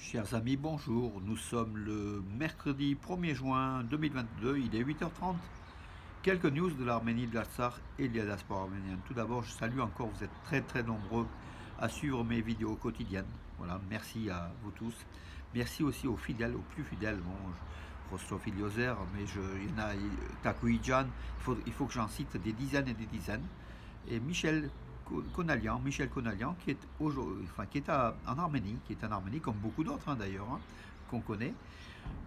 Chers amis, bonjour. Nous sommes le mercredi 1er juin 2022, il est 8h30. Quelques news de l'Arménie, de l'Artsakh et de la diaspora arménienne. Tout d'abord, je salue encore, vous êtes très très nombreux à suivre mes vidéos quotidiennes. Voilà, merci à vous tous. Merci aussi aux fidèles, aux plus fidèles. Bon, Rostov Iliozer, mais il y en a Takouidjan, il faut que j'en cite des dizaines et des dizaines. Et Michel Konalian, qui est, enfin, qui est en Arménie, qui est en Arménie, comme beaucoup d'autres d'ailleurs, qu'on connaît.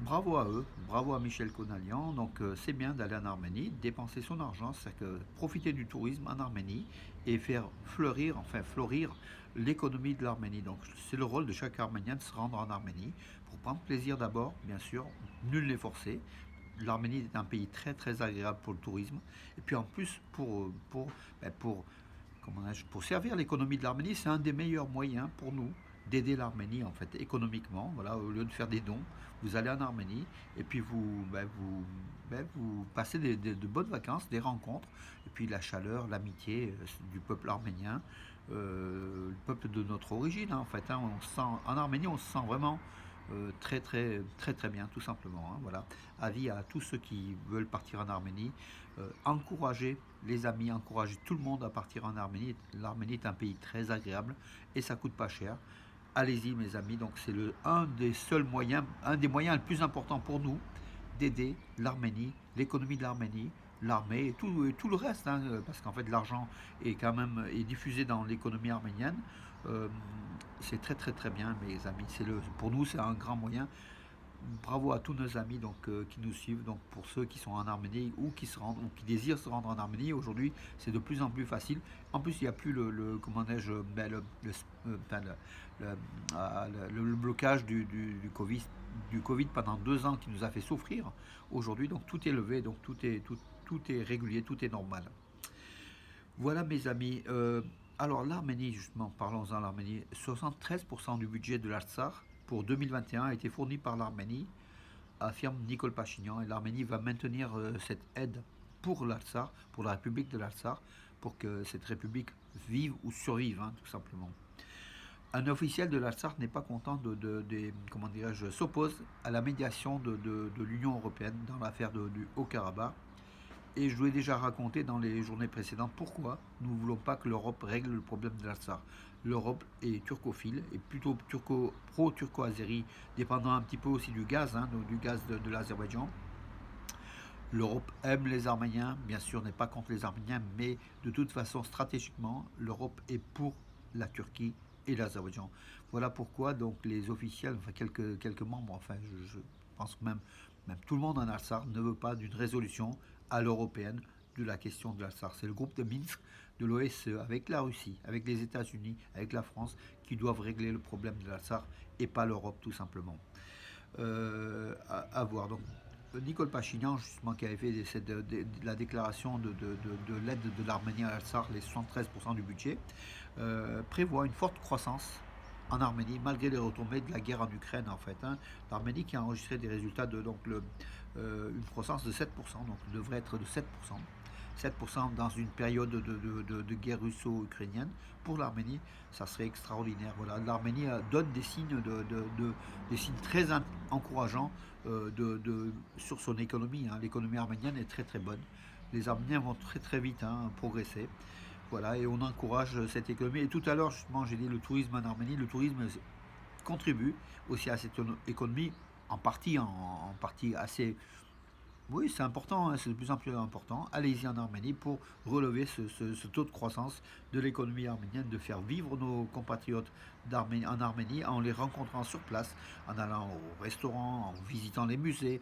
Bravo à eux, bravo à Michel Konalian. Donc c'est bien d'aller en Arménie, dépenser son argent, c'est que profiter du tourisme en Arménie et faire florir l'économie de l'Arménie. Donc c'est le rôle de chaque Arménien de se rendre en Arménie pour prendre plaisir d'abord, bien sûr, nul n'est forcé. L'Arménie est un pays très très agréable pour le tourisme et puis en plus pour servir l'économie de l'Arménie, c'est un des meilleurs moyens pour nous d'aider l'Arménie en fait économiquement. Voilà, au lieu de faire des dons, vous allez en Arménie et puis vous passez de bonnes vacances, des rencontres et puis la chaleur, l'amitié du peuple arménien, le peuple de notre origine en fait. On se sent, en Arménie, on se sent vraiment très très très très bien tout simplement. Voilà, avis à tous ceux qui veulent partir en Arménie, encourager les amis, encourager tout le monde à partir en Arménie. L'Arménie est un pays très agréable et ça coûte pas cher. Allez-y mes amis, donc c'est un des seuls moyens, un des moyens les plus importants pour nous d'aider l'Arménie, l'économie de l'Arménie, l'armée et tout le reste, parce qu'en fait l'argent est quand même est diffusé dans l'économie arménienne. Euh, c'est très très très bien mes amis. Pour nous c'est un grand moyen. Bravo à tous nos amis qui nous suivent. Donc pour ceux qui sont en Arménie ou qui se rendent ou qui désirent se rendre en Arménie, aujourd'hui c'est de plus en plus facile. En plus il n'y a plus comment dirais-je le blocage du Covid pendant 2 ans qui nous a fait souffrir. Aujourd'hui donc tout est levé, donc tout est régulier, tout est normal. Voilà mes amis. Alors l'Arménie, justement, parlons-en l'Arménie. 73% du budget de l'Artsakh pour 2021 a été fourni par l'Arménie, affirme Nicole Pachinian. Et l'Arménie va maintenir cette aide pour l'Artsakh, pour la République de l'Artsakh, pour que cette République vive ou survive, tout simplement. Un officiel de l'Artsakh n'est pas content comment dirais-je, s'oppose à la médiation de l'Union européenne dans l'affaire du Haut-Karabakh. Et je vous ai déjà raconté dans les journées précédentes pourquoi nous ne voulons pas que l'Europe règle le problème de l'Artsakh. L'Europe est turcophile et plutôt pro-turco-azérie, dépendant un petit peu aussi du gaz, du gaz de l'Azerbaïdjan. L'Europe aime les Arméniens, bien sûr n'est pas contre les Arméniens, mais de toute façon stratégiquement, l'Europe est pour la Turquie et l'Azerbaïdjan. Voilà pourquoi donc les officiels, enfin quelques membres, enfin je pense que même tout le monde en Artsakh ne veut pas d'une résolution à l'européenne de la question de l'Artsakh. C'est le groupe de Minsk de l'OSCE avec la Russie, avec les États-Unis, avec la France qui doivent régler le problème de l'Artsakh et pas l'Europe tout simplement. À voir. Donc Nicole Pachinian, justement, qui avait fait la déclaration de l'aide de l'Arménie à l'Artsakh, les 73% du budget, prévoit une forte croissance en Arménie, malgré les retombées de la guerre en Ukraine, en fait. L'Arménie qui a enregistré des résultats une croissance de 7%, donc devrait être de 7%. 7% dans une période de guerre russo-ukrainienne, pour l'Arménie, ça serait extraordinaire. Voilà, l'Arménie donne des signes, des signes très encourageants sur son économie. L'économie arménienne est très très bonne. Les Arméniens vont très très vite progresser. Voilà, et on encourage cette économie. Et tout à l'heure, justement, j'ai dit le tourisme en Arménie. Le tourisme contribue aussi à cette économie, en partie assez. Oui, c'est important, c'est de plus en plus important. Allez-y en Arménie pour relever ce taux de croissance de l'économie arménienne, de faire vivre nos compatriotes en Arménie en les rencontrant sur place, en allant au restaurant, en visitant les musées,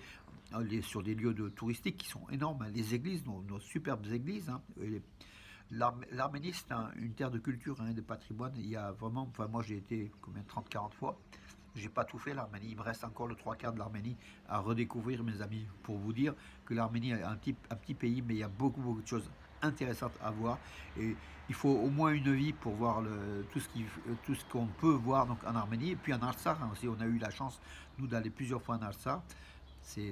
sur des lieux touristiques qui sont énormes, les églises, nos superbes églises. L'Arménie, c'est une terre de culture, de patrimoine. Il y a vraiment, enfin moi j'ai été combien 30-40 fois. J'ai pas tout fait l'Arménie, il me reste encore le trois quarts de l'Arménie à redécouvrir mes amis, pour vous dire que l'Arménie est un petit pays, mais il y a beaucoup de choses intéressantes à voir et il faut au moins une vie pour voir tout ce qu'on peut voir donc en Arménie et puis en Artsakh aussi. On a eu la chance nous d'aller plusieurs fois en Artsakh. C'est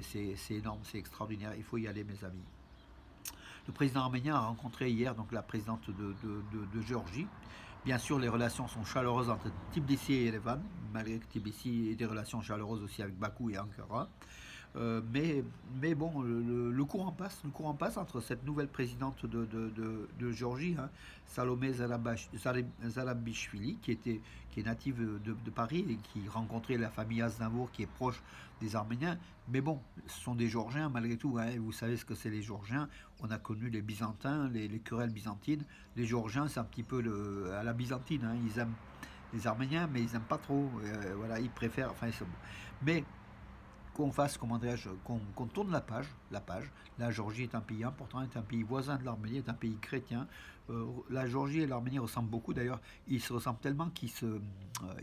énorme, c'est extraordinaire, il faut y aller mes amis. Le président arménien a rencontré hier donc la présidente de Géorgie Bien sûr, les relations sont chaleureuses entre Tbilissi et Erevan, malgré que Tbilissi ait des relations chaleureuses aussi avec Bakou et Ankara. Euh, mais, mais bon, le courant passe entre cette nouvelle présidente de Géorgie, hein, Salomé Zarabichvili, qui est native de Paris et qui rencontrait la famille Aznavour, qui est proche des Arméniens. Mais bon, ce sont des Géorgiens malgré tout, hein, et vous savez ce que c'est les Géorgiens. On a connu les Byzantins, les querelles byzantines. Les Géorgiens, c'est un petit peu à la byzantine, hein, ils aiment les Arméniens, mais ils n'aiment pas trop. Voilà, ils préfèrent. Enfin, mais qu'on fasse, comment dirais-je, qu'on tourne la page. La Géorgie est un pays important, est un pays voisin de l'Arménie, est un pays chrétien. La Géorgie et l'Arménie ressemblent beaucoup, d'ailleurs, ils se ressemblent tellement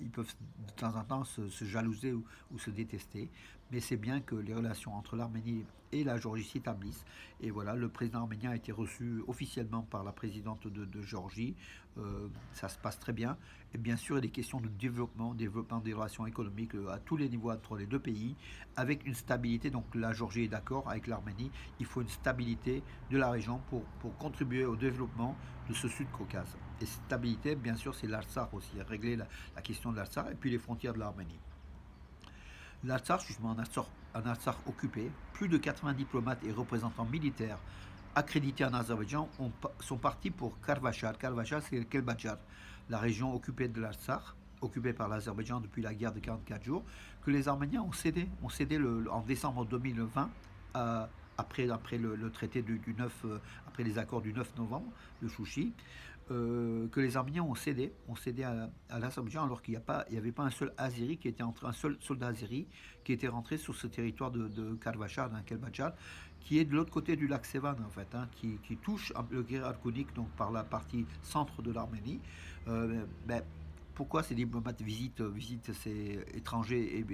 ils peuvent de temps en temps se jalouser ou se détester. Mais c'est bien que les relations entre l'Arménie et la Géorgie s'établissent. Et voilà, le président arménien a été reçu officiellement par la présidente de Géorgie. Ça se passe très bien. Et bien sûr, il y a des questions de développement des relations économiques à tous les niveaux entre les deux pays, avec une stabilité. Donc la Géorgie est d'accord avec l'Arménie. Il faut une stabilité de la région pour contribuer au développement de ce Sud-Caucase. Et cette stabilité, bien sûr, c'est l'Artsakh aussi, régler la question de l'Artsakh et puis les frontières de l'Arménie. L'Artsakh, justement, un Artsakh occupé, plus de 80 diplomates et représentants militaires accrédités en Azerbaïdjan sont partis pour Karvachar. Karvachar, c'est Kelbadjar, la région occupée de l'Artsakh, occupée par l'Azerbaïdjan depuis la guerre de 44 jours, que les Arméniens ont cédé en décembre 2020 après le traité du 9, après les accords du 9 novembre de Chouchi, que les Arméniens ont cédé à l'Azerbaïdjan alors qu'il n'y avait pas un seul Azéri qui était entré, un seul soldat Azéri qui était rentré sur ce territoire de Karvachar, hein, Kelbadjar, qui est de l'autre côté du lac Sevan en fait, hein, qui touche le Guerre Arkonik, donc par la partie centre de l'Arménie. Ben, pourquoi ces diplomates visitent ces étrangers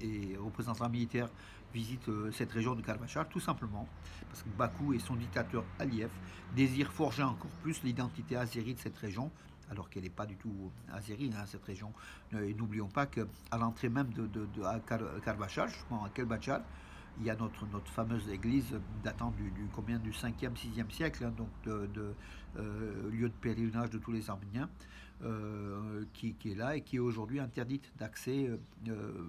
et représentants militaires visitent cette région de Karvachar? Tout simplement parce que Bakou et son dictateur Aliyev désirent forger encore plus l'identité azérie de cette région, alors qu'elle n'est pas du tout azérie, hein, cette région. Et n'oublions pas qu'à l'entrée même à Karvachar, justement à Kelbachar, il y a notre fameuse église datant du 5e, 6e siècle, hein, donc lieu de pèlerinage de tous les Arméniens, qui est là et qui est aujourd'hui interdite d'accès.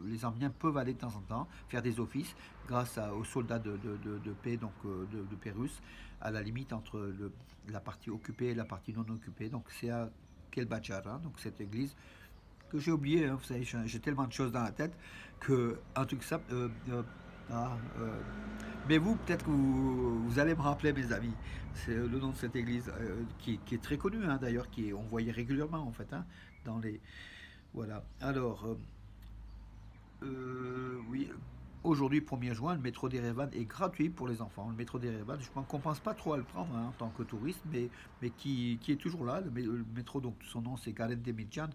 Les Arméniens peuvent aller de temps en temps faire des offices grâce aux soldats de paix, donc de Pérus, à la limite entre la partie occupée et la partie non occupée. Donc c'est à Kelbachar, hein, donc cette église que j'ai oublié, hein, vous savez, j'ai tellement de choses dans la tête que un truc ça. Ah, mais vous, peut-être que vous allez me rappeler, mes amis. C'est le nom de cette église qui est très connue, hein, d'ailleurs, on voyait régulièrement, en fait, hein, dans les. Voilà. Alors, oui, aujourd'hui, 1er juin, le métro d'Erevan est gratuit pour les enfants. Le métro d'Erevan, je pense qu'on ne pense pas trop à le prendre, hein, en tant que touriste, mais qui est toujours là. Le métro, donc son nom, c'est Karen Demircan,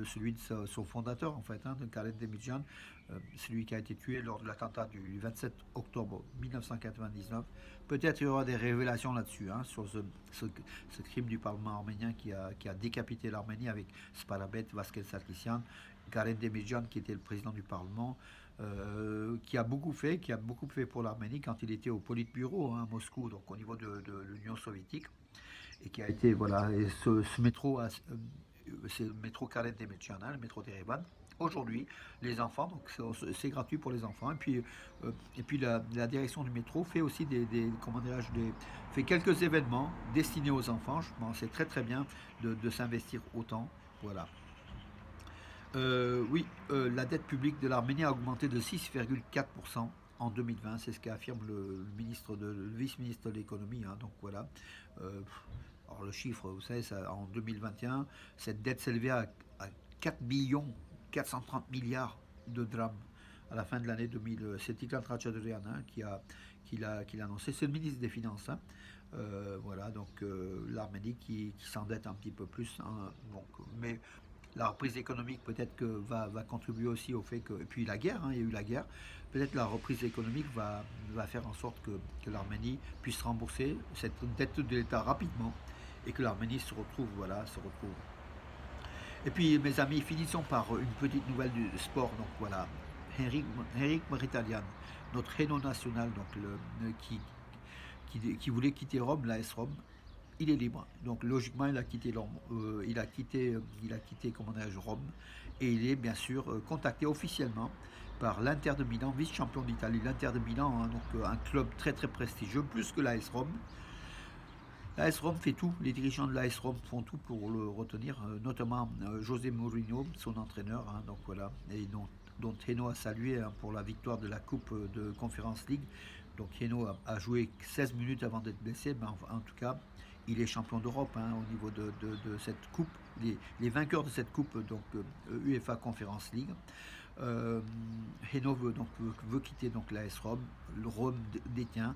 celui de son fondateur, en fait, hein, de Karen Demircan, celui qui a été tué lors de l'attentat du 27 octobre 1999. Peut-être il y aura des révélations là-dessus, hein, sur ce crime du Parlement arménien qui a décapité l'Arménie avec Sparabet, Vasquez Sarkisian, Karen Demircan, qui était le président du Parlement, qui a beaucoup fait pour l'Arménie quand il était au Politburo, hein, à Moscou, donc au niveau de l'Union soviétique, et qui a été, voilà, et ce métro, c'est le métro Karen Demircan, hein, le métro d'Erevan. Aujourd'hui, les enfants, donc c'est gratuit pour les enfants. Et puis la direction du métro fait aussi comment fait quelques événements destinés aux enfants. Je pense c'est très très bien de s'investir autant. Voilà. Oui, la dette publique de l'Arménie a augmenté de 6,4% en 2020, c'est ce qu'affirme le vice-ministre de l'économie, hein, donc voilà. Euh, alors le chiffre, vous savez, en 2021, cette dette s'élevait à 4 billions 430 milliards de drams à la fin de l'année 2000. C'est Tigran Ratchadorian, hein, qui l'a annoncé. C'est le ministre des Finances, hein. Voilà, donc l'Arménie qui s'endette un petit peu plus, hein, donc, mais la reprise économique peut-être que va contribuer aussi au fait que, et puis la guerre, hein, il y a eu la guerre, peut-être la reprise économique va faire en sorte que l'Arménie puisse rembourser cette dette de l'État rapidement et que l'Arménie se retrouve. Et puis mes amis, finissons par une petite nouvelle du sport, donc voilà, Henrik Mkhitaryan, notre héros national, donc qui voulait quitter Rome, l'AS Rome, il est libre. Donc logiquement, il a quitté comment dirais-je, Rome, et il est bien sûr contacté officiellement par l'Inter de Milan, vice-champion d'Italie. L'Inter de Milan, hein, donc un club très très prestigieux, plus que l'AS Rome. L'AS Rome fait tout, les dirigeants de l'AS Rome font tout pour le retenir, notamment José Mourinho, son entraîneur, hein, donc voilà, et dont Heno a salué, hein, pour la victoire de la Coupe de Conference League. Donc Heno a joué 16 minutes avant d'être blessé, mais en tout cas, il est champion d'Europe, hein, au niveau de cette coupe, les vainqueurs de cette coupe, donc UEFA Conference League. Euh, Heno veut quitter donc l'AS Rome. Le Rome détient.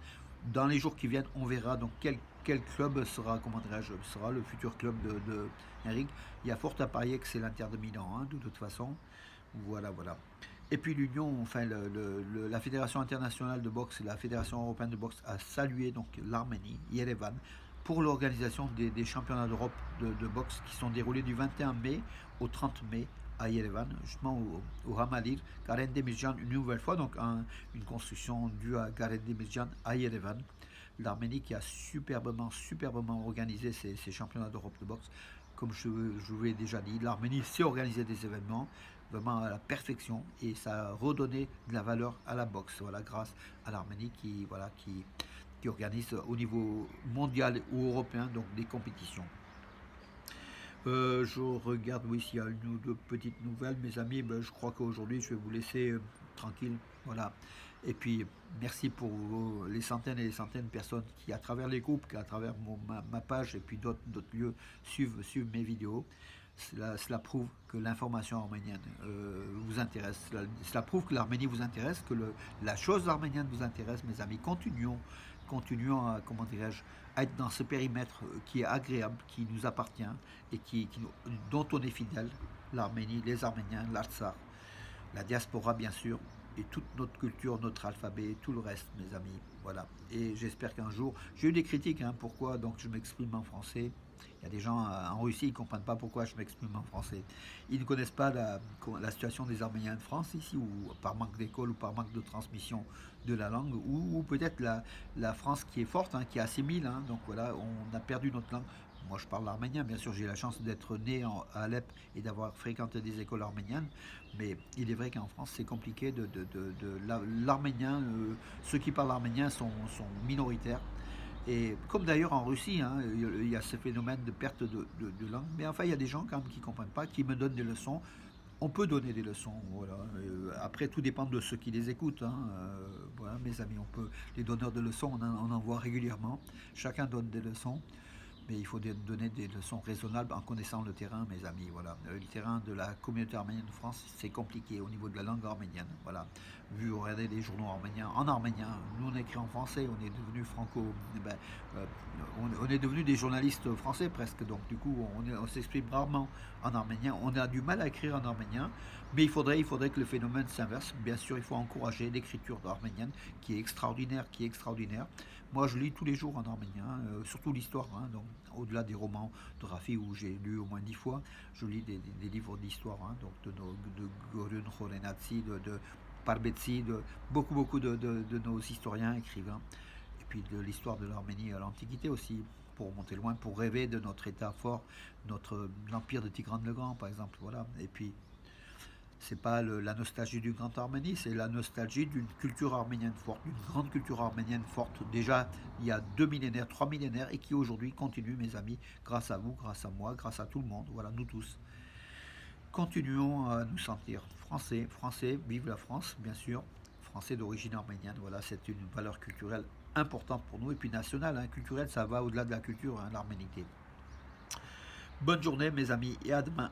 Dans les jours qui viennent, on verra donc quel club sera, comment dirais-je, sera le futur club de Henrik. Il y a fort à parier que c'est l'Inter de Milan, hein, de toute façon. Voilà, voilà. Et puis l'Union, enfin la Fédération internationale de boxe et la Fédération européenne de boxe a salué donc l'Arménie, Yerevan, pour l'organisation des championnats d'Europe de boxe qui sont déroulés du 21 mai au 30 mai à Yerevan, justement au Hamadir, Karen Demirjan, une nouvelle fois, donc une construction due à Karen Demirjan à Yerevan. L'Arménie qui a superbement organisé ces championnats d'Europe de boxe. Comme je vous l'ai déjà dit, l'Arménie sait organiser des événements vraiment à la perfection, et ça a redonné de la valeur à la boxe, voilà, grâce à l'Arménie qui organise au niveau mondial ou européen donc des compétitions. Je regarde, oui, s'il y a une ou deux petites nouvelles, mes amis. Ben, je crois qu'aujourd'hui, je vais vous laisser tranquille. Voilà. Et puis, merci pour les centaines et les centaines de personnes qui, à travers les groupes, qui, à travers ma page et puis d'autres lieux, suivent mes vidéos. Cela prouve que l'information arménienne vous intéresse. Cela prouve que l'Arménie vous intéresse, que la chose arménienne vous intéresse, mes amis. Continuons à, comment dirais-je, à être dans ce périmètre qui est agréable, qui nous appartient et dont on est fidèle. L'Arménie, les Arméniens, l'Artsakh, la diaspora bien sûr, et toute notre culture, notre alphabet, et tout le reste, mes amis. Voilà. Et j'espère qu'un jour, j'ai eu des critiques, hein, pourquoi donc je m'exprime en français. Il y a des gens en Russie, ils ne comprennent pas pourquoi je m'exprime en français. Ils ne connaissent pas la situation des Arméniens de France ici, ou par manque d'école, ou par manque de transmission de la langue, ou peut-être la France qui est forte, hein, qui assimile. Hein, donc voilà, on a perdu notre langue. Moi, je parle arménien, bien sûr, j'ai la chance d'être né à Alep et d'avoir fréquenté des écoles arméniennes, mais il est vrai qu'en France, c'est compliqué l'arménien. Ceux qui parlent arménien sont minoritaires. Et comme d'ailleurs en Russie, hein, il y a ce phénomène de perte de langue. Mais enfin, il y a des gens quand même qui ne comprennent pas, qui me donnent des leçons. On peut donner des leçons, voilà. Après, tout dépend de ceux qui les écoutent, hein. Voilà, mes amis, les donneurs de leçons, on en voit régulièrement. Chacun donne des leçons. Mais il faut donner des leçons raisonnables en connaissant le terrain, mes amis. Voilà. Le terrain de la communauté arménienne de France, c'est compliqué au niveau de la langue arménienne. Voilà. Regardez les journaux arméniens en arménien. Nous, on écrit en français, on est devenu on est devenu des journalistes français presque. Donc, du coup, on s'exprime rarement en arménien. On a du mal à écrire en arménien, mais il faudrait que le phénomène s'inverse. Bien sûr, il faut encourager l'écriture arménienne, qui est extraordinaire, Moi, je lis tous les jours en arménien, surtout l'histoire. Hein, donc, au-delà des romans de Rafi, où j'ai lu au moins 10 fois, je lis des livres d'histoire, hein, donc de Gorun Khorenatsi, de Parbetsi, beaucoup de nos historiens, écrivains, et puis de l'histoire de l'Arménie à l'Antiquité aussi, pour monter loin, pour rêver de notre État fort, l'empire de Tigran le Grand, par exemple. Voilà. Et puis, c'est pas la nostalgie du Grand Arménie, c'est la nostalgie d'une culture arménienne forte, d'une grande culture arménienne forte, déjà il y a 2 millénaires, 3 millénaires, et qui aujourd'hui continue, mes amis, grâce à vous, grâce à moi, grâce à tout le monde, voilà, nous tous. Continuons à nous sentir français, vive la France, bien sûr, français d'origine arménienne, voilà, c'est une valeur culturelle importante pour nous, et puis nationale, hein, culturelle, ça va au-delà de la culture, hein, l'arménité. Bonne journée, mes amis, et à demain.